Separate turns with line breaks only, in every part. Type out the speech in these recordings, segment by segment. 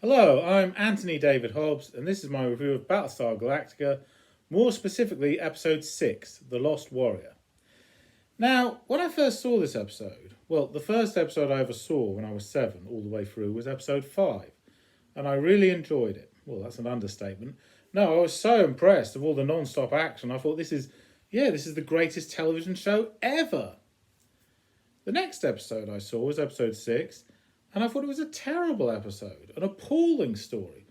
Hello, I'm Anthony David Hobbs, and this is my review of Battlestar Galactica, more specifically Episode 6, The Lost Warrior. Now, when I first saw this episode, well, the first episode I ever saw when I was 7, all the way through, was Episode 5, and I really enjoyed it. Well, that's an understatement. No, I was so impressed of all the non-stop action, I thought this is the greatest television show ever. The next episode I saw was Episode 6, and I thought it was a terrible episode, an appalling story.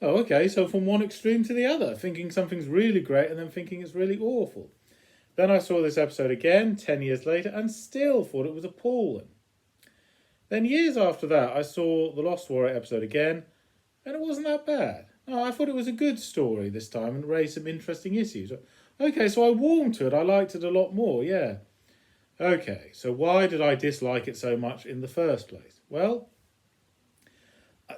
Oh, okay, so from one extreme to the other, thinking something's really great and then thinking it's really awful. Then I saw this episode again, 10 years later, and still thought it was appalling. Then years after that, I saw the Lost Warrior episode again, and it wasn't that bad. No, I thought it was a good story this time and raised some interesting issues. Okay, so I warmed to it, I liked it a lot more, yeah. Okay, so why did I dislike it so much in the first place? Well,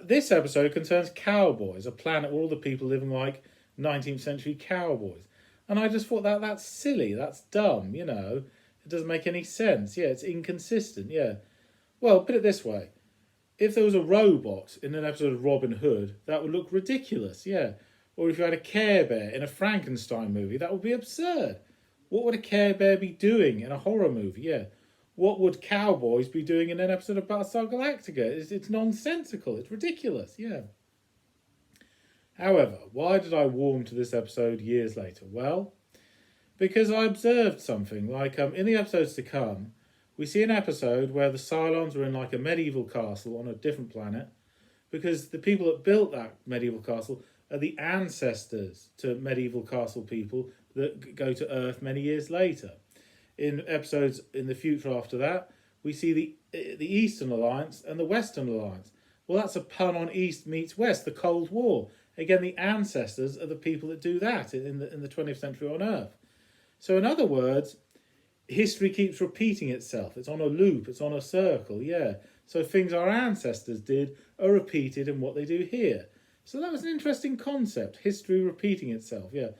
this episode concerns cowboys, a planet where all the people living like 19th century cowboys. And I just thought that's silly, that's dumb, It doesn't make any sense. Yeah, it's inconsistent, yeah. Well, put it this way. If there was a robot in an episode of Robin Hood, that would look ridiculous, yeah. Or if you had a Care Bear in a Frankenstein movie, that would be absurd. What would a Care Bear be doing in a horror movie? Yeah. What would cowboys be doing in an episode of Battlestar Galactica? It's nonsensical. It's ridiculous. Yeah. However, why did I warm to this episode years later? Well, because I observed something. Like in the episodes to come, we see an episode where the Cylons are in like a medieval castle on a different planet, because the people that built that medieval castle are the ancestors to medieval castle people that go to Earth many years later. In episodes in the future after that, we see the Eastern Alliance and the Western Alliance. Well, that's a pun on East meets West, the Cold War. Again, the ancestors are the people that do that in the 20th century on Earth. So in other words, history keeps repeating itself. It's on a loop, it's on a circle, yeah. So things our ancestors did are repeated in what they do here. So that was an interesting concept, history repeating itself, yeah.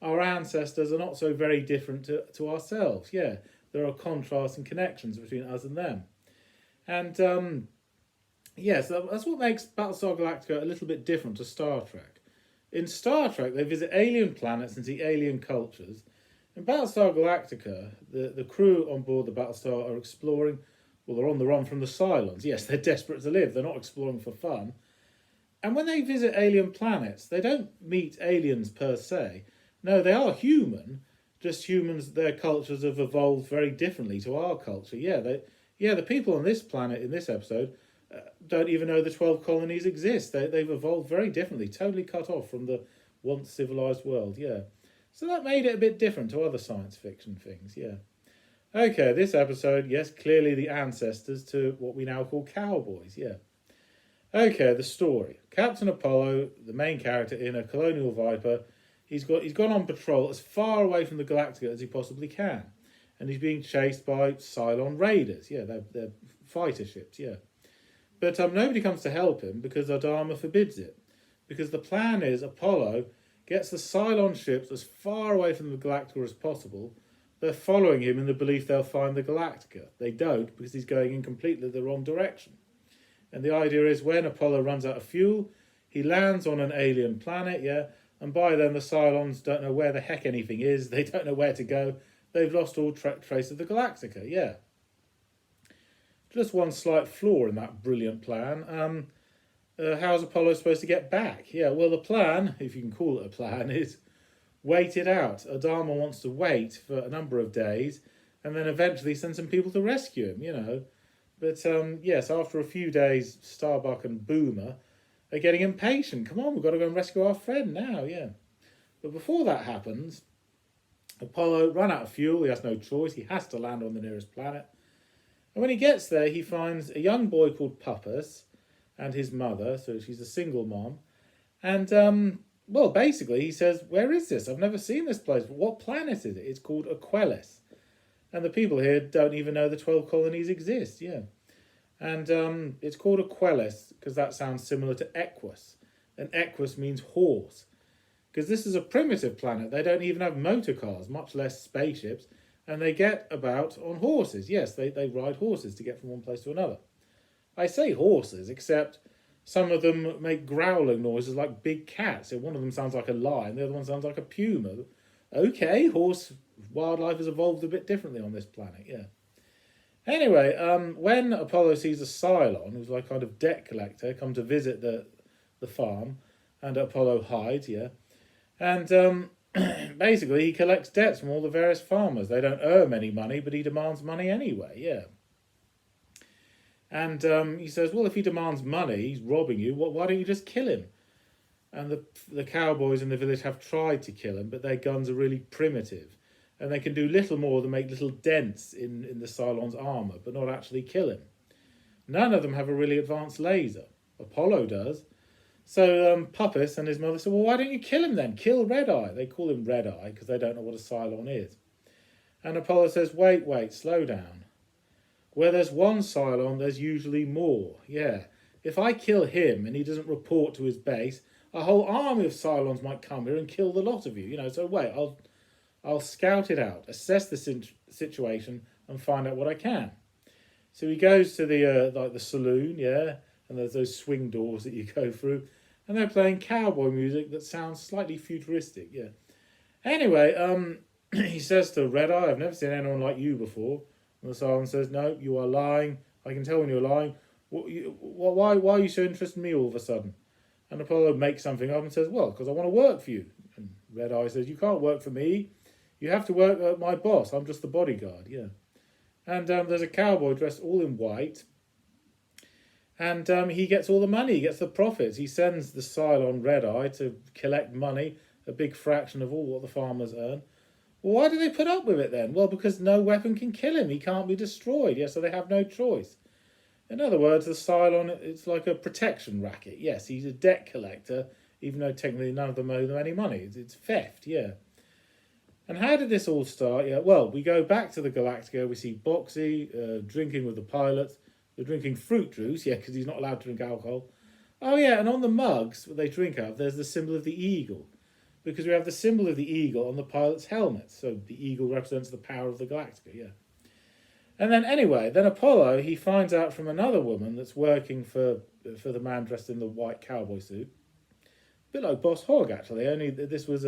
Our ancestors are not so very different to ourselves, yeah. There are contrasts and connections between us and them. And, so that's what makes Battlestar Galactica a little bit different to Star Trek. In Star Trek, they visit alien planets and see alien cultures. In Battlestar Galactica, the crew on board the Battlestar are exploring. Well, they're on the run from the Cylons. Yes, they're desperate to live. They're not exploring for fun. And when they visit alien planets, they don't meet aliens per se. No, they are human. Just humans, their cultures have evolved very differently to our culture. The people on this planet in this episode don't even know the 12 colonies exist. They've evolved very differently, totally cut off from the once civilized world, yeah. So that made it a bit different to other science fiction things, yeah. Okay, this episode, yes, clearly the ancestors to what we now call cowboys, yeah. Okay, the story. Captain Apollo, the main character in a Colonial Viper, he's gone on patrol as far away from the Galactica as he possibly can. And he's being chased by Cylon raiders, yeah, they're fighter ships, yeah. But nobody comes to help him because Adama forbids it. Because the plan is Apollo gets the Cylon ships as far away from the Galactica as possible. They're following him in the belief they'll find the Galactica. They don't, because he's going in completely the wrong direction. And the idea is when Apollo runs out of fuel, he lands on an alien planet, yeah, and by then the Cylons don't know where the heck anything is. They don't know where to go. They've lost all trace of the Galactica, yeah. Just one slight flaw in that brilliant plan. How's Apollo supposed to get back? Yeah, well, the plan, if you can call it a plan, is wait it out. Adama wants to wait for a number of days and then eventually send some people to rescue him, But, yes, after a few days, Starbuck and Boomer are getting impatient. Come on, we've got to go and rescue our friend now, yeah. But before that happens, Apollo ran out of fuel. He has no choice. He has to land on the nearest planet. And when he gets there, he finds a young boy called Puppus and his mother, so she's a single mom. And, basically he says, where is this? I've never seen this place. What planet is it? It's called Aquelis. And the people here don't even know the 12 colonies exist, yeah. And it's called Aquelis because that sounds similar to Equus. And Equus means horse. Because this is a primitive planet. They don't even have motor cars, much less spaceships. And they get about on horses. Yes, they ride horses to get from one place to another. I say horses, except Some of them make growling noises like big cats. So one of them sounds like a lion, the other one sounds like a puma. Okay, horse wildlife has evolved a bit differently on this planet, yeah. Anyway, when Apollo sees a Cylon, who's like kind of debt collector, come to visit the farm, and Apollo hides, yeah, and basically he collects debts from all the various farmers. They don't owe him any money, but he demands money anyway, yeah. And he says, well, if he demands money, he's robbing you. Why don't you just kill him? And the cowboys in the village have tried to kill him, but their guns are really primitive. And they can do little more than make little dents in the Cylon's armour, but not actually kill him. None of them have a really advanced laser. Apollo does. So Puppis and his mother said, well, why don't you kill him then? Kill Red Eye. They call him Red Eye because they don't know what a Cylon is. And Apollo says, wait, slow down. Where there's one Cylon, there's usually more. Yeah. If I kill him and he doesn't report to his base, a whole army of Cylons might come here and kill the lot of you. So wait, I'll scout it out, assess the situation, and find out what I can. So he goes to the saloon, yeah, and there's those swing doors that you go through, and they're playing cowboy music that sounds slightly futuristic, yeah. Anyway, he says to Red Eye, I've never seen anyone like you before. And the Cylon says, no, you are lying. I can tell when you're lying. Why are you so interested in me all of a sudden? And Apollo makes something up and says, well, because I want to work for you. And Red Eye says, you can't work for me. You have to work at my boss. I'm just the bodyguard, yeah. And there's a cowboy dressed all in white. And he gets all the money. He gets the profits. He sends the Cylon Red Eye to collect money, a big fraction of all what the farmers earn. Well, why do they put up with it then? Well, because no weapon can kill him. He can't be destroyed. Yeah, so they have no choice. In other words, the Cylon, it's like a protection racket. Yes, he's a debt collector, even though technically none of them owe them any money. It's theft, yeah. And how did this all start? Yeah, well, we go back to the Galactica. We see Boxy drinking with the pilots. They're drinking fruit juice, yeah, because he's not allowed to drink alcohol. Oh, yeah, and on the mugs that they drink out of, there's the symbol of the eagle. Because we have the symbol of the eagle on the pilot's helmet. So the eagle represents the power of the Galactica, yeah. And then anyway, then Apollo, he finds out from another woman that's working for the man dressed in the white cowboy suit. A bit like Boss Hogg, actually, only this was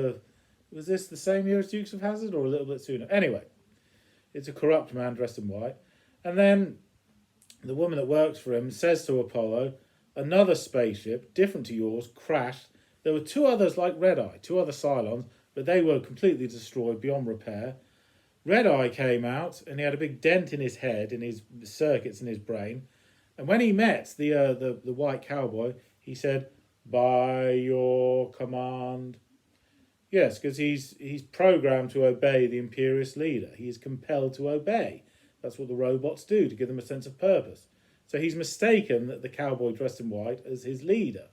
this the same year as Dukes of Hazzard or a little bit sooner? Anyway, it's a corrupt man dressed in white. And then the woman that works for him says to Apollo, another spaceship, different to yours, crashed. There were two others like Red Eye, two other Cylons, but they were completely destroyed beyond repair. Red Eye came out, and he had a big dent in his head, in his circuits in his brain. And when he met the white cowboy, he said, by your command. Yes, because he's programmed to obey the Imperious leader. He is compelled to obey. That's what the robots do, to give them a sense of purpose. So he's mistaken that the cowboy dressed in white as his leader.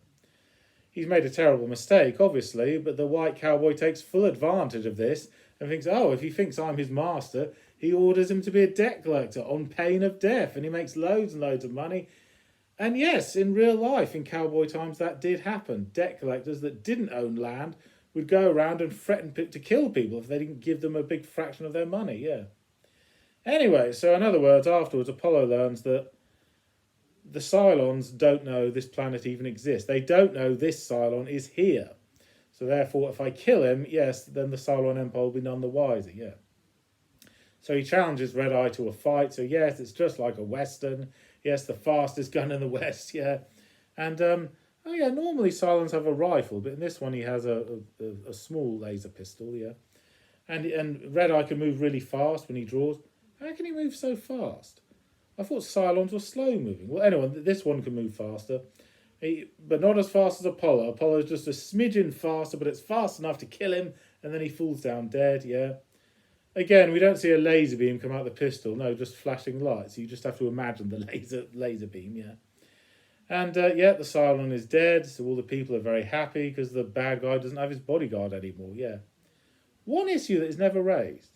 He's made a terrible mistake, obviously, but the white cowboy takes full advantage of this and thinks, oh, if he thinks I'm his master, he orders him to be a debt collector on pain of death, and he makes loads and loads of money. And yes, in real life, in cowboy times, that did happen. Debt collectors that didn't own land would go around and threaten to kill people if they didn't give them a big fraction of their money, yeah. Anyway, so in other words, afterwards, Apollo learns that the Cylons don't know this planet even exists. They don't know this Cylon is here. So therefore, if I kill him, yes, then the Cylon Empire will be none the wiser, yeah. So he challenges Red Eye to a fight. So yes, it's just like a Western. Yes, the fastest gun in the West, yeah. And, oh yeah, normally Cylons have a rifle, but in this one he has a small laser pistol, yeah. And Red Eye can move really fast when he draws. How can he move so fast? I thought Cylons were slow moving. Well, anyway, this one can move faster. But not as fast as Apollo. Apollo's just a smidgen faster, but it's fast enough to kill him, and then he falls down dead, yeah. Again, we don't see a laser beam come out the pistol. No, just flashing lights. You just have to imagine the laser beam, yeah. And, yeah, the Cylon is dead, so all the people are very happy because the bad guy doesn't have his bodyguard anymore, yeah. One issue that is never raised.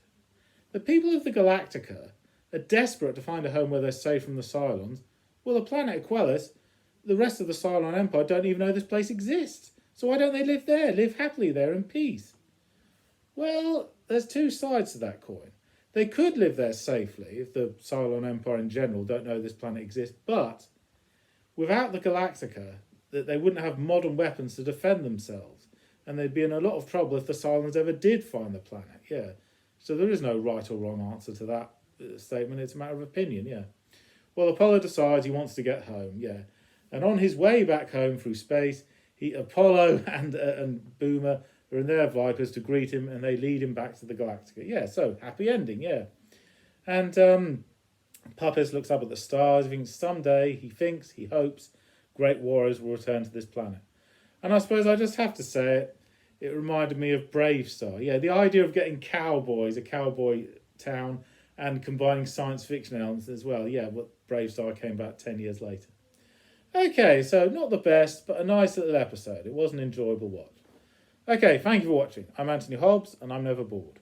The people of the Galactica are desperate to find a home where they're safe from the Cylons. Well, the planet Aquelis, the rest of the Cylon Empire don't even know this place exists. So why don't they live there, live happily there in peace? Well, there's two sides to that coin. They could live there safely if the Cylon Empire in general don't know this planet exists, but without the Galactica, that they wouldn't have modern weapons to defend themselves, and they'd be in a lot of trouble if the Cylons ever did find the planet. Yeah, so there is no right or wrong answer to that statement. It's a matter of opinion. Yeah. Well, Apollo decides he wants to get home. Yeah, and on his way back home through space, Apollo and Boomer are in their Vipers to greet him, and they lead him back to the Galactica. Yeah, so happy ending. Yeah, and Puppis looks up at the stars. He thinks, he hopes, great warriors will return to this planet. And I suppose I just have to say it. It reminded me of Brave Star. Yeah, the idea of getting cowboys, a cowboy town, and combining science fiction elements as well. Yeah, but Brave Star came back 10 years later. Okay, so not the best, but a nice little episode. It was an enjoyable watch. Okay, thank you for watching. I'm Anthony Hobbs, and I'm never bored.